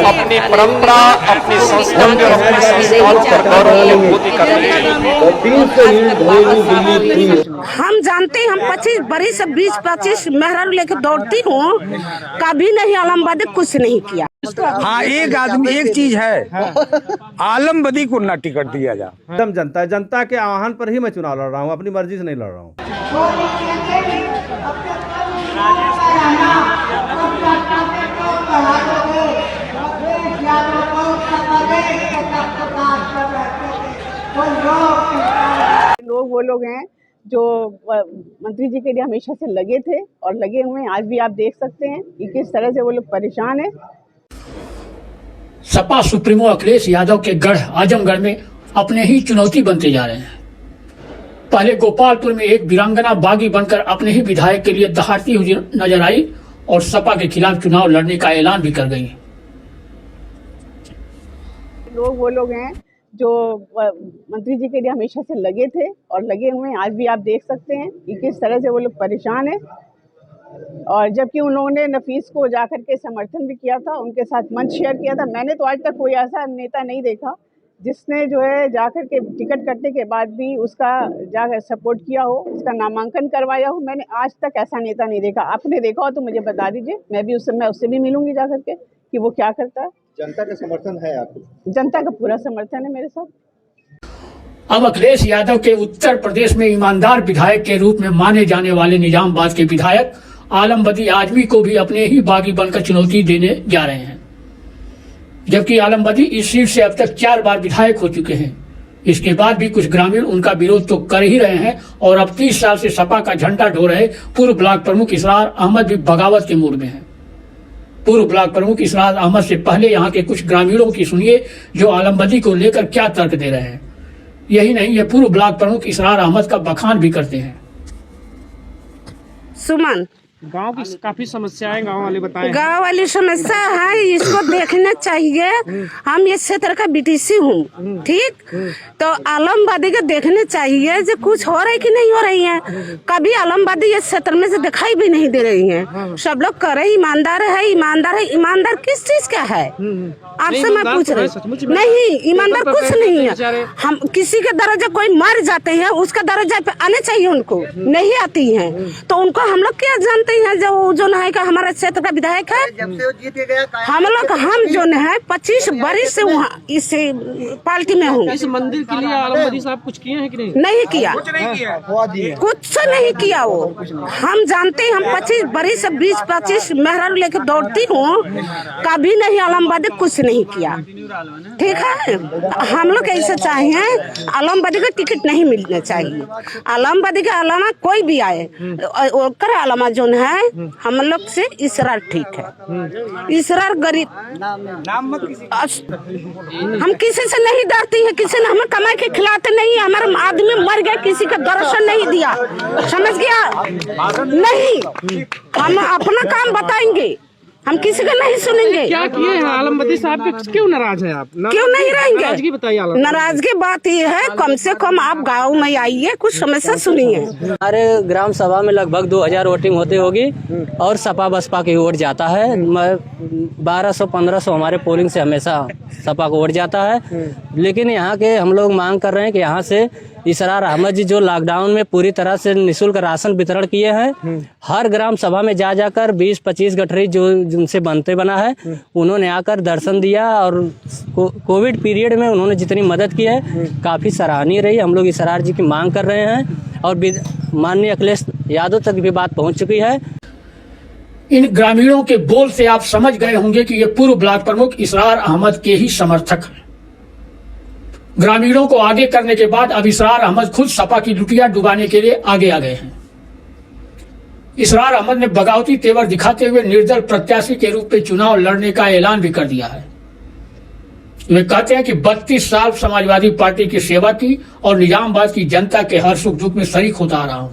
अपनी परंपरा, अपनी संस्कृति और अपने संस्कारों पर गौरव की अनुभूति करने के लिए हम जानते हैं, हम 25 बरिस 20-25 मेहरारू लेकर दौड़ती हूँ, कभी नहीं आलमबादी कुछ नहीं किया। हाँ, एक आदमी एक चीज है, आलमबदी को ना टिकट दिया जा। एकदम जनता के आह्वान पर ही मैं चुनाव लड़ रहा हूँ, अपनी मर्जी से नहीं लड़ रहा हूँ। लोग वो लोग हैं जो मंत्री जी के लिए हमेशा से लगे थे और लगे हुए हैं, आज भी आप देख सकते हैं कि किस तरह से वो लोग परेशान हैं। सपा सुप्रीमो अखिलेश यादव के गढ़ आजमगढ़ में अपने ही चुनौती बनते जा रहे हैं। पहले गोपालपुर में एक वीरांगना बागी बनकर अपने ही विधायक के लिए दहाड़ती हुई नजर आई और सपा के खिलाफ चुनाव लड़ने का ऐलान भी कर गई। लोग वो लोग हैं जो मंत्री जी के लिए हमेशा से लगे थे और लगे हुए हैं, आज भी आप देख सकते हैं कि किस तरह से वो लोग परेशान हैं। और जबकि उन्होंने नफीस को जाकर के समर्थन भी किया था, उनके साथ मंच शेयर किया था। मैंने तो आज तक कोई ऐसा नेता नहीं देखा जिसने जो है जाकर के टिकट कटने के बाद भी उसका जाकर सपोर्ट किया हो, उसका नामांकन करवाया हो। मैंने आज तक ऐसा नेता नहीं देखा। आपने देखा हो तो मुझे बता दीजिए, मैं भी उससे भी मिलूंगी जाकर के कि वो क्या करता है। जनता का समर्थन है आपको? जनता का पूरा समर्थन है मेरे साथ। अब अखिलेश यादव के उत्तर प्रदेश में ईमानदार विधायक के रूप में माने जाने वाले निजामबाद के विधायक आलमबदी आजमी को भी अपने ही बागी बनकर चुनौती देने जा रहे हैं। जबकि आलमबदी इस सीट से अब तक 4 बार विधायक हो चुके हैं। इसके बाद भी कुछ ग्रामीण उनका विरोध तो कर ही रहे हैं और अब 30 साल से सपा का झंडा ढो रहे पूर्व ब्लॉक प्रमुख इसरार अहमद भी बगावत के मूड में है। पूर्व ब्लॉक प्रमुख इसरार अहमद से पहले यहाँ के कुछ ग्रामीणों की सुनिए जो आलमबदी को लेकर क्या तर्क दे रहे हैं। यही नहीं, ये पूर्व ब्लॉक प्रमुख इसरार अहमद का बखान भी करते हैं। सुमन, गांव की काफी समस्याएं गांव वाले बताएं। गांव वाली समस्या है, इसको देखना चाहिए। हम इस क्षेत्र का बीटीसी हूँ, ठीक, तो आलमबादी को देखने चाहिए जो कुछ हो रहा है कि नहीं हो रही है। कभी आलमबादी इस क्षेत्र में से दिखाई भी नहीं दे रही है। सब लोग कह रहे ईमानदार है, ईमानदार है। ईमानदार किस चीज का है आपसे मैं पूछ रही? नहीं, ईमानदार कुछ नहीं है। हम किसी के दर्जा कोई मर जाते हैं, उसका दर्जा पे आने चाहिए, उनको नहीं आती है तो उनको हम लोग क्या जानते हैं जो है का हमारा क्षेत्र का विधायक है। हम जो है 25 बरिस से वहाँ इस पार्टी में हूँ। इस मंदिर के लिए आलमबदी साहब कुछ किए हैं कि नहीं? नहीं किया, कुछ नहीं किया वो। हम जानते हैं, हम 25 बरिस से 20-25 मेहरारू लेकर दौड़ती हूँ, कभी नहीं आलमबदी कुछ नहीं किया, ठीक है। हम लोग ऐसा चाहिए, आलमबदी को टिकट नहीं मिलना चाहिए। आलमबदी के अलावा कोई भी आए, ओकर अलावा जो है हम लोग से इसरार ठीक है। इसरार गरीब, हम किसी से नहीं डरती है, किसी ने हमें कमा के खिलाते नहीं। हमारा आदमी मर गया, किसी का दर्शन नहीं दिया, समझ गया नहीं। हम अपना काम बताएंगे, हम किसी का नहीं सुनेंगे। क्या किए हैं आलमबदी साहब पे? क्यों नाराज हैं आप? क्यों नहीं रहेंगे? नाराजगी बताइए। नाराजगी बात ये है, कम से कम आप गांव में आइए, कुछ समस्या सुनिए। हमारे ग्राम सभा में लगभग 2000 वोटिंग होती होगी और सपा बसपा की वोट जाता है। 1200-1500 हमारे पोलिंग से हमेशा सपा को वोट जाता है। लेकिन यहाँ के हम लोग मांग कर रहे हैं कि यहाँ से इसरार अहमद जी जो लॉकडाउन में पूरी तरह से निःशुल्क राशन वितरण किए हैं, हर ग्राम सभा में जा जाकर 20-25 गठरी जो जिनसे बनते बना है, उन्होंने आकर दर्शन दिया और कोविड पीरियड में उन्होंने जितनी मदद की है काफी सराहनीय रही। हम लोग इसरार जी की मांग कर रहे हैं और माननीय अखिलेश यादव तक भी बात पहुंच चुकी है। इन ग्रामीणों के बोल से आप समझ गए होंगे कि ये पूर्व ब्लॉक प्रमुख इसरार अहमद के ही समर्थक हैं। ग्रामीणों को आगे करने के बाद अब इसरार अहमद खुद सपा की लुटिया डुबाने के लिए आगे आ गए हैं। इसरार अहमद ने बगावती तेवर दिखाते हुए निर्दल प्रत्याशी के रूप में चुनाव लड़ने का ऐलान भी कर दिया है। वे कहते हैं कि 32 साल समाजवादी पार्टी की सेवा की और निजामबाद की जनता के हर सुख दुख में शरीक होता आ रहा हूं।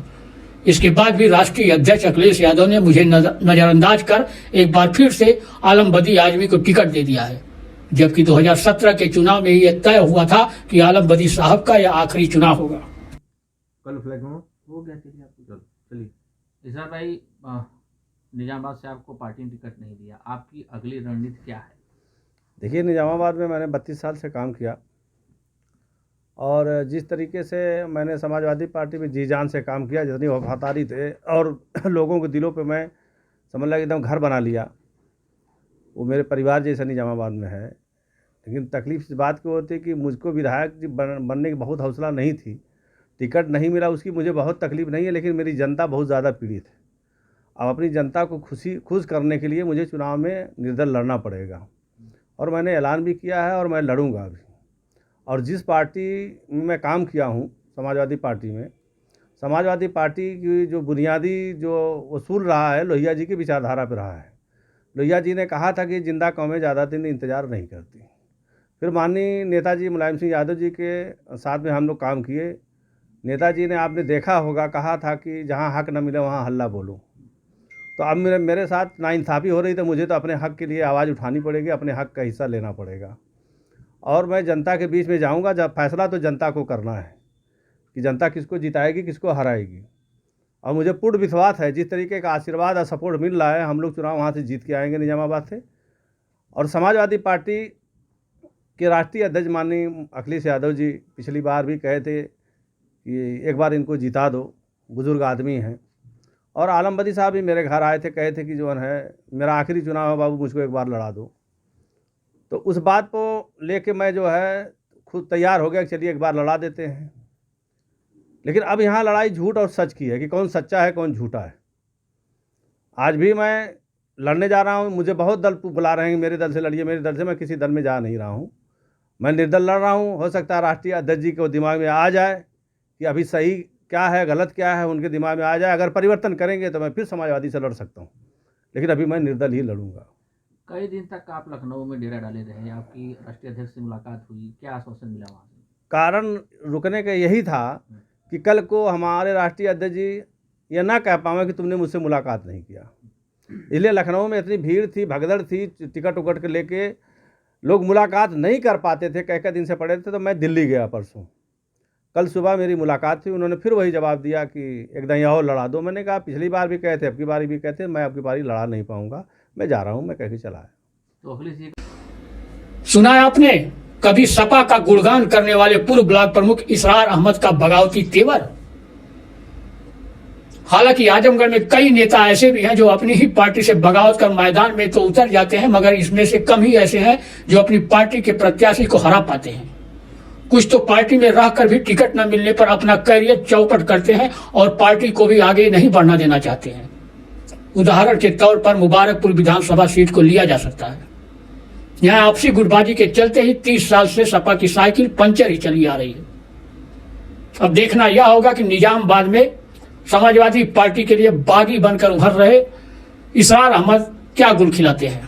इसके बाद भी राष्ट्रीय अध्यक्ष अखिलेश यादव ने मुझे नजरअंदाज कर एक बार फिर से आलमबदी आजमी को टिकट दे दिया है। जबकि 2017 के चुनाव में यह तय हुआ था कि आलमबदी साहब का यह आखिरी चुनाव होगा। कल फ्लैग हो गया। चलिए इसरार भाई, निजामाबाद से आपको पार्टी ने टिकट नहीं दिया, आपकी अगली रणनीति क्या है? देखिए, निजामाबाद में मैंने 32 साल से काम किया और जिस तरीके से मैंने समाजवादी पार्टी में जी जान से काम किया, जितनी वफादारी थे और लोगों के दिलों पे मैं समझ लगा एकदम घर बना लिया, वो मेरे परिवार जैसा निजामाबाद में है। लेकिन तकलीफ इस बात की होती है कि मुझको विधायक जी बनने की बहुत हौसला नहीं थी, टिकट नहीं मिला उसकी मुझे बहुत तकलीफ नहीं है, लेकिन मेरी जनता बहुत ज़्यादा पीड़ित है। अब अपनी जनता को खुश करने के लिए मुझे चुनाव में निर्दल लड़ना पड़ेगा और मैंने ऐलान भी किया है और मैं लड़ूंगा भी। और जिस पार्टी में मैं काम किया हूँ, समाजवादी पार्टी में, समाजवादी पार्टी की जो बुनियादी जो उसूल रहा है लोहिया जी की विचारधारा पर रहा है। लोहिया जी ने कहा था कि जिंदा कौमें ज़्यादा दिन इंतज़ार नहीं करती। फिर माननीय नेताजी मुलायम सिंह यादव जी के साथ में हम लोग काम किए। नेताजी ने, आपने देखा होगा, कहा था कि जहाँ हक न मिले वहाँ हल्ला बोलो। तो अब मेरे साथ नाइंसाफ़ी हो रही, तो मुझे तो अपने हक के लिए आवाज़ उठानी पड़ेगी, अपने हक का हिस्सा लेना पड़ेगा और मैं जनता के बीच में जाऊंगा। जब फैसला तो जनता को करना है कि जनता किसको जिताएगी, किसको हराएगी। और मुझे पूर्ण विश्वास है, जिस तरीके का आशीर्वाद और सपोर्ट मिल रहा है, हम लोग चुनाव वहाँ से जीत के आएंगे निजामाबाद से। और समाजवादी पार्टी के राष्ट्रीय अध्यक्ष माननीय अखिलेश यादव जी पिछली बार भी कहे थे कि एक बार इनको जिता दो, बुजुर्ग आदमी हैं। और आलम बदी साहब भी मेरे घर आए थे, कहे थे कि जो है मेरा आखिरी चुनाव है बाबू, मुझको एक बार लड़ा दो। तो उस बात को लेके मैं जो है खुद तैयार हो गया कि चलिए एक बार लड़ा देते हैं। लेकिन अब यहाँ लड़ाई झूठ और सच की है कि कौन सच्चा है कौन झूठा है। आज भी मैं लड़ने जा रहा हूँ, मुझे बहुत दल बुला रहे हैं, मेरे दल से लड़िए, मेरे दल से। मैं किसी दल में जा नहीं रहा हूँ, मैं निर्दल लड़ रहा हूँ। हो सकता है राष्ट्रीय अध्यक्ष जी को दिमाग में आ जाए कि अभी सही क्या है गलत क्या है, उनके दिमाग में आ जाए। अगर परिवर्तन करेंगे तो मैं फिर समाजवादी से लड़ सकता हूँ, लेकिन अभी मैं निर्दल ही लड़ूंगा। कई दिन तक आप लखनऊ में डेरा डाले रहे, आपकी राष्ट्रीय अध्यक्ष से मुलाकात हुई, क्या आश्वासन मिला वहाँ से? कारण रुकने का यही था कि कल को हमारे राष्ट्रीय अध्यक्ष जी ये ना कह पावे कि तुमने मुझसे मुलाकात नहीं किया। इसलिए लखनऊ में इतनी भीड़ थी, भगदड़ थी, टिकट उकट के लेके लोग मुलाकात नहीं कर पाते थे, कई दिन से पड़े थे। तो मैं दिल्ली गया परसों, कल सुबह मेरी मुलाकात थी। उन्होंने फिर वही जवाब दिया कि एकदम यहाँ और लड़ा दो। मैंने कहा पिछली बार भी कहे थे, अब की बारी भी कहते, मैं अब की बारी लड़ा नहीं पाऊंगा, मैं जा रहा हूँ, मैं कह के चला है। तो अखिलेश जी, सुना है आपने कभी सपा का गुणगान करने वाले पूर्व ब्लॉक प्रमुख इसरार अहमद का बगावती तेवर? हालांकि आजमगढ़ में कई नेता ऐसे भी हैं जो अपनी ही पार्टी से बगावत कर मैदान में तो उतर जाते हैं, मगर इसमें से कम ही ऐसे हैं जो अपनी पार्टी के प्रत्याशी को हरा पाते हैं। कुछ तो पार्टी में रहकर भी टिकट न मिलने पर अपना कैरियर चौपट करते हैं और पार्टी को भी आगे नहीं बढ़ना देना चाहते हैं। उदाहरण के तौर पर मुबारकपुर विधानसभा सीट को लिया जा सकता है। यहाँ आपसी गुटबाजी के चलते ही 30 साल से सपा की साइकिल पंचर ही चली आ रही है। अब देखना यह होगा कि निजामाबाद में समाजवादी पार्टी के लिए बागी बनकर उभर रहे इसरार अहमद क्या गुल खिलाते हैं।